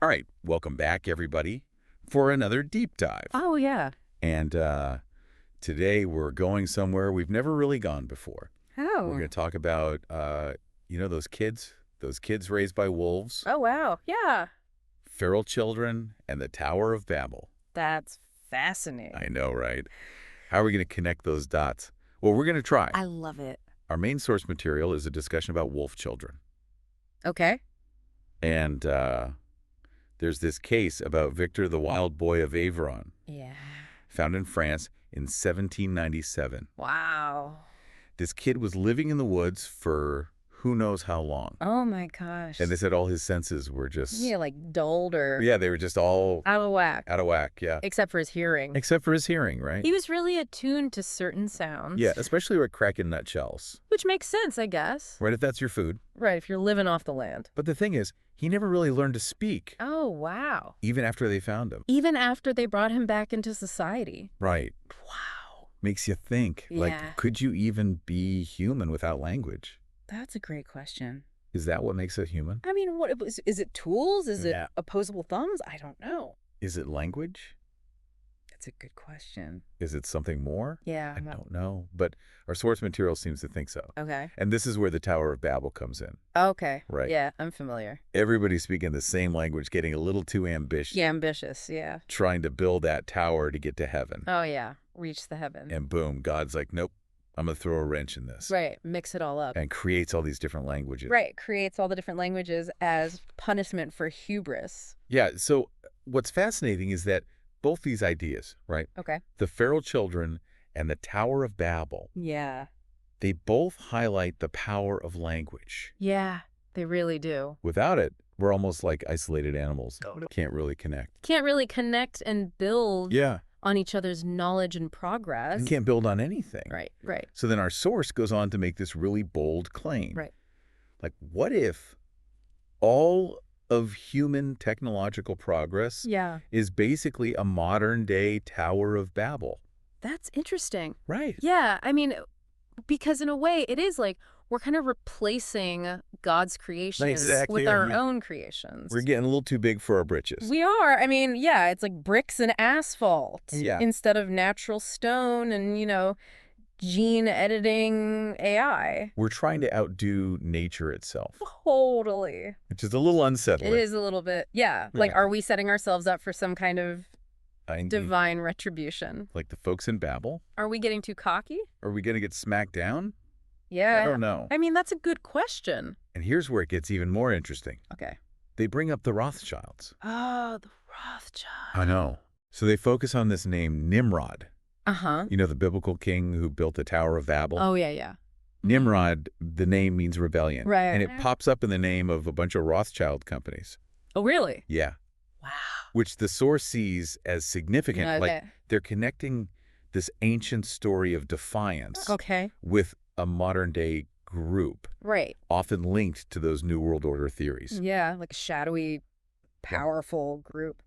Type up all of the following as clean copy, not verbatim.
All right, welcome back, everybody, for another deep dive. Oh, yeah. And today we're going somewhere we've never really gone before. We're Oh. going to talk about, those kids raised by wolves, Oh, wow. Yeah. feral children, and the Tower of Babel. That's fascinating. I know, right? How are we going to connect those dots? Well, we're going to try. I love it. Our main source material is a discussion about wolf children. Okay. And there's this case about Victor the Wild Boy of Aveyron, Yeah. found in France in 1797. Wow. This kid was living in the woods for who knows how long. Oh, my gosh. And they said all his senses were just... Yeah, like dulled or Yeah, they were just all out of whack. out of whack, yeah. Except for his hearing. Except for his hearing, right? He was really attuned to certain sounds. Yeah, especially with cracking nutshells. Which makes sense, I guess. Right, if that's your food. Right, if you're living off the land. But the thing is, he never really learned to speak, Oh, wow. even after they found him. Even after they brought him back into society. Right. Wow. Makes you think. Yeah. Like, could you even be human without language? That's a great question. Is that what makes us human? I mean, what is it tools? Is Yeah. it opposable thumbs? I don't know. Is it language? That's a good question. Is it something more? Yeah. I don't know. But our source material seems to think so. Okay. And this is where the Tower of Babel comes in. Okay. Right. Yeah, I'm familiar. Everybody's speaking the same language, getting a little too ambitious, Yeah, ambitious. Yeah. trying to build that tower to get to heaven. Oh, yeah. Reach the heaven. And boom, God's like, nope, I'm going to throw a wrench in this. Right. Mix it all up. And creates all these different languages. Right. Creates all the different languages as punishment for hubris. Yeah, so what's fascinating is that both these ideas, right, Okay. the feral children and the Tower of Babel, Yeah. they both highlight the power of language. Yeah. They really do. Without it, we're almost like isolated animals. Can't really connect. Can't really connect and build Yeah. on each other's knowledge and progress. And can't build on anything. Right. Right. So then our source goes on to make this really bold claim. Right. Like, what if all of human technological progress Yeah. is basically a modern-day Tower of Babel? That's interesting. Right. Yeah. I mean, because in a way, it is like we're kind of replacing God's creations Exactly, with our yeah. own creations. We're getting a little too big for our britches. We are. I mean, yeah, it's like bricks and asphalt Yeah. instead of natural stone and, gene editing AI. We're trying to outdo nature itself, Totally. which is a little unsettling. It is a little bit. Yeah. Like, Yeah. are we setting ourselves up for some kind of I mean, divine retribution? like the folks in Babel? Are we getting too cocky? Are we going to get smacked down? Yeah. I don't know. I mean, that's a good question. And here's where it gets even more interesting. Okay. They bring up the Rothschilds. Oh, the Rothschilds. I know. So they focus on this name, Nimrod. Uh-huh. You know, the biblical king who built the Tower of Babel? Oh, yeah, yeah. Nimrod, the name means rebellion. Right. And it pops up in the name of a bunch of Rothschild companies. Oh, really? Yeah. Wow. Which the source sees as significant. Okay. Like, they're connecting this ancient story of defiance Okay. with a modern-day group, Right. often linked to those New World Order theories. Yeah, like a shadowy, powerful group.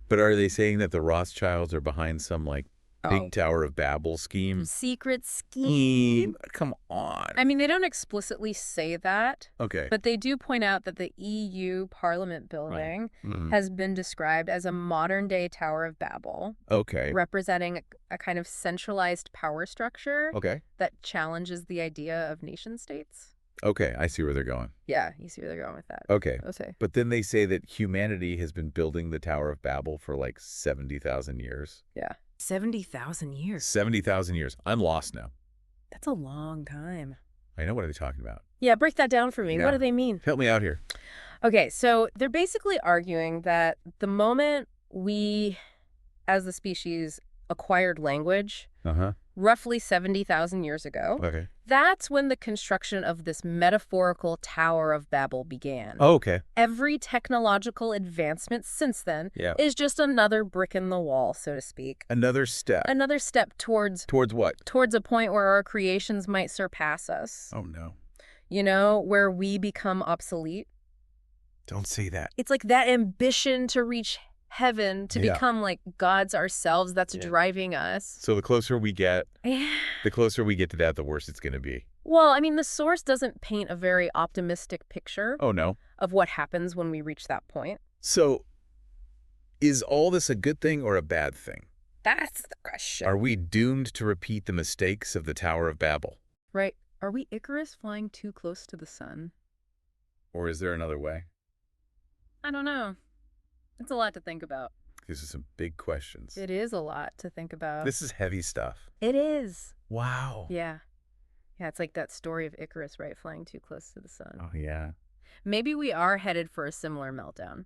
But are they saying that the Rothschilds are behind some, like, Oh. big Tower of Babel scheme? Secret scheme. Come on. I mean, they don't explicitly say that, Okay. but they do point out that the EU Parliament building Mhm. has been described as a modern-day Tower of Babel, Okay. representing a kind of centralized power structure Okay. that challenges the idea of nation-states. Okay. I see where they're going. Yeah, you see where they're going with that. Okay. Okay. But then they say that humanity has been building the Tower of Babel for like 70,000 years. Yeah. 70,000 years. 70,000 years. I'm lost now. That's a long time. I know what are they talking about. Yeah, break that down for me. Yeah. What do they mean? Help me out here. Okay, so they're basically arguing that the moment we, as the species, acquired language, Uh-huh. roughly 70,000 years ago, Okay. that's when the construction of this metaphorical Tower of Babel began. Oh, okay. Every technological advancement since then Yeah. is just another brick in the wall, so to speak. Another step. Another step towards Towards what? a point where our creations might surpass us. Oh, no. Where we become obsolete. Don't say that. It's like that ambition to reach heaven, to Yeah. become like gods ourselves, that's driving us. So the closer we get Yeah. to that, the worse it's going to be. Well, I mean, the source doesn't paint a very optimistic picture Oh, no. of what happens when we reach that point. So Is all this a good thing or a bad thing? That's the question. Are we doomed to repeat the mistakes of the Tower of Babel? Right. Are we Icarus flying too close to the sun? Or is there another way? I don't know. It's a lot to think about. These are some big questions. It is a lot to think about. This is heavy stuff. It is. Wow. Yeah. Yeah, it's like that story of Icarus, right? Flying too close to the sun. Oh, yeah. Maybe we are headed for a similar meltdown.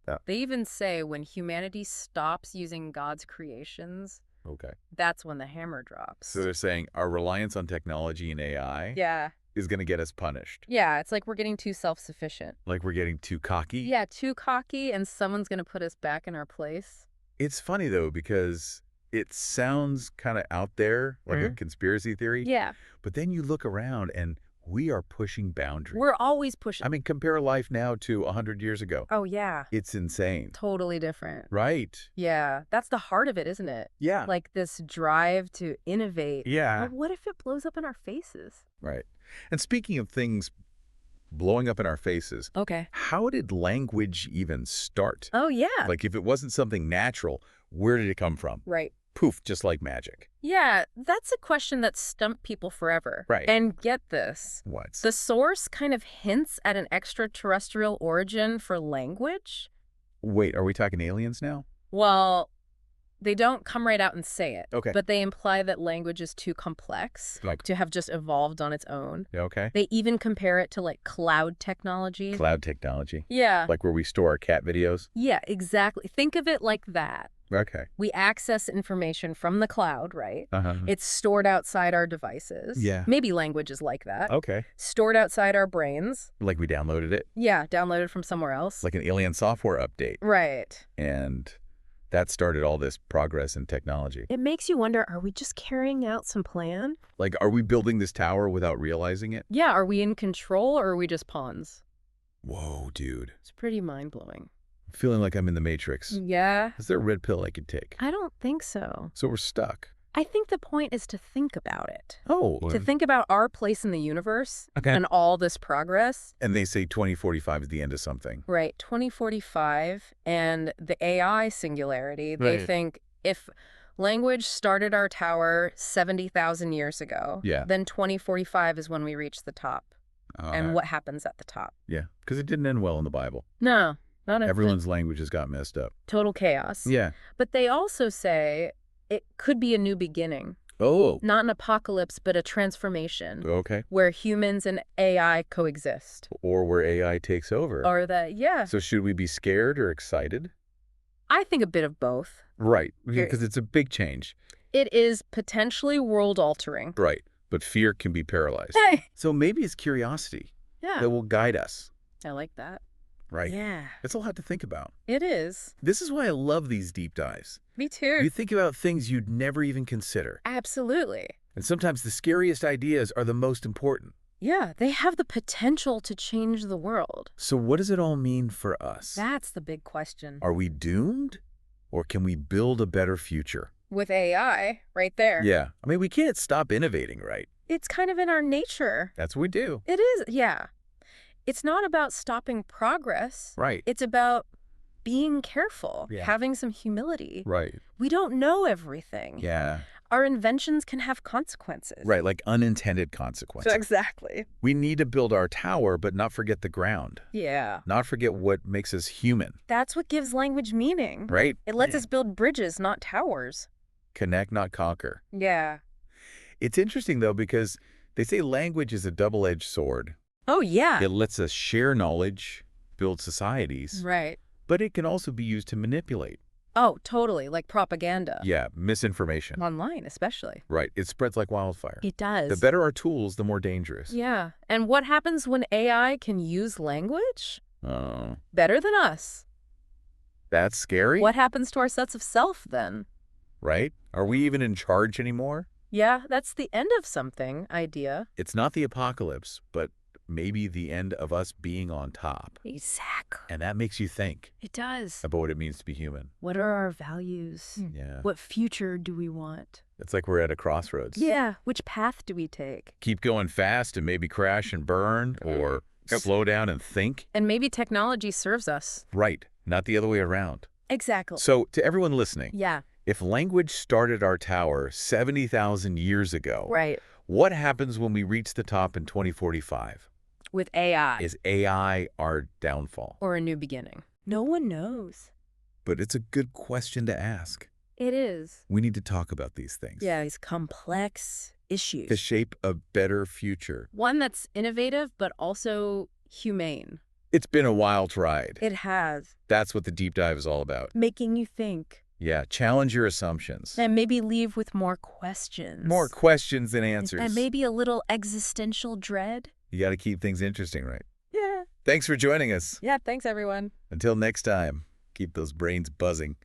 Yeah. They even say when humanity stops using God's creations, Okay. that's when the hammer drops. So they're saying our reliance on technology and AI Yeah. is going to get us punished. Yeah, it's like we're getting too self-sufficient. Like we're getting too cocky. Yeah, too cocky, and someone's going to put us back in our place. It's funny, though, because it sounds kind of out there, like a conspiracy theory. Yeah. But then you look around and we are pushing boundaries. We're always pushing. I mean, compare life now to 100 years ago. Oh, yeah. It's insane. Totally different. Right. Yeah. That's the heart of it, isn't it? Yeah. Like this drive to innovate. Yeah. But what if it blows up in our faces? Right. And speaking of things blowing up in our faces, Okay. how did language even start? Oh, yeah. Like, if it wasn't something natural, where did it come from? Right. Poof, just like magic. Yeah, that's a question that stumped people forever. Right. And get this. What? The source kind of hints at an extraterrestrial origin for language. Wait, are we talking aliens now? Well, they don't come right out and say it. Okay. But they imply that language is too complex Like- to have just evolved on its own. Okay. They even compare it to like cloud technology. Cloud technology. Yeah. Like where we store our cat videos? Yeah, exactly. Think of it like that. Okay. We access information from the cloud, right? Uh-huh. It's stored outside our devices. Yeah. Maybe language is like that. Okay. Stored outside our brains. Like we downloaded it? Yeah, downloaded from somewhere else. Like an alien software update. Right. And that started all this progress in technology. It makes you wonder, are we just carrying out some plan? Like, are we building this tower without realizing it? Yeah, are we in control or are we just pawns? Whoa, dude. It's pretty mind-blowing. I'm feeling like I'm in the Matrix. Yeah. Is there a red pill I could take? I don't think so. So we're stuck. I think the point is to think about it. Oh. To think about our place in the universe Okay. and all this progress. And they say 2045 is the end of something. Right, 2045 and the AI singularity, they Right. think if language started our tower 70,000 years ago, Yeah. then 2045 is when we reach the top. And what happens at the top? Yeah, because it didn't end well in the Bible. No, not a Everyone's languages got messed up. total chaos. Yeah. But they also say it could be a new beginning. Oh. Not an apocalypse, but a transformation Okay. where humans and AI coexist. Or where AI takes over. Or that, yeah, So should we be scared or excited? I think a bit of both. Right, Here- because it's a big change. It is potentially world-altering. Right, but fear can be paralyzed. So maybe it's curiosity Yeah, that will guide us, I like that. right? Yeah, It's a lot to think about. it is. This is why I love these deep dives. Me too. You think about things you'd never even consider. Absolutely. And sometimes the scariest ideas are the most important. Yeah, they have the potential to change the world. So what does it all mean for us? That's the big question. Are we doomed? Or can we build a better future? With AI, right there. Yeah. I mean, we can't stop innovating, right? It's kind of in our nature. That's what we do. It is, yeah. It's not about stopping progress. Right. It's about being careful, Yeah. having some humility. Right. We don't know everything. Yeah. Our inventions can have consequences. Right, like unintended consequences. Exactly. We need to build our tower, but not forget the ground. Yeah. Not forget what makes us human, That's what gives language meaning. right? It lets us build bridges, not towers. Connect, not conquer. Yeah. It's interesting, though, because they say language is a double-edged sword. Oh, yeah. It lets us share knowledge, build societies, Right. but it can also be used to manipulate. Oh, totally. Like propaganda. Yeah, misinformation. Online, especially. Right, it spreads like wildfire. It does. The better our tools, the more dangerous. Yeah. And what happens when AI can use language? Oh, Better than us. that's scary, What happens to our sense of self then? right? Are we even in charge anymore? Yeah, that's the end of something idea. It's not the apocalypse, but maybe the end of us being on top. Exactly. And that makes you think It does. about what it means to be human. What are our values? Yeah. What future do we want? It's like we're at a crossroads. Yeah. Which path do we take? Keep going fast and maybe crash and burn, or slow down and think. And maybe technology serves us. Right. Not the other way around. Exactly. So, to everyone listening, Yeah. if language started our tower 70,000 years ago, Right. what happens when we reach the top in 2045? With AI. Is AI our downfall? Or a new beginning. No one knows. But it's a good question to ask. It is. We need to talk about these things. Yeah, these complex issues. To shape a better future. One that's innovative, but also humane. It's been a wild ride. It has. That's what the deep dive is all about. Making you think. Yeah, challenge your assumptions. And maybe leave with more questions. More questions than answers. And maybe a little existential dread. You got to keep things interesting, right? Yeah. Thanks for joining us. Yeah, thanks, everyone. Until next time, keep those brains buzzing.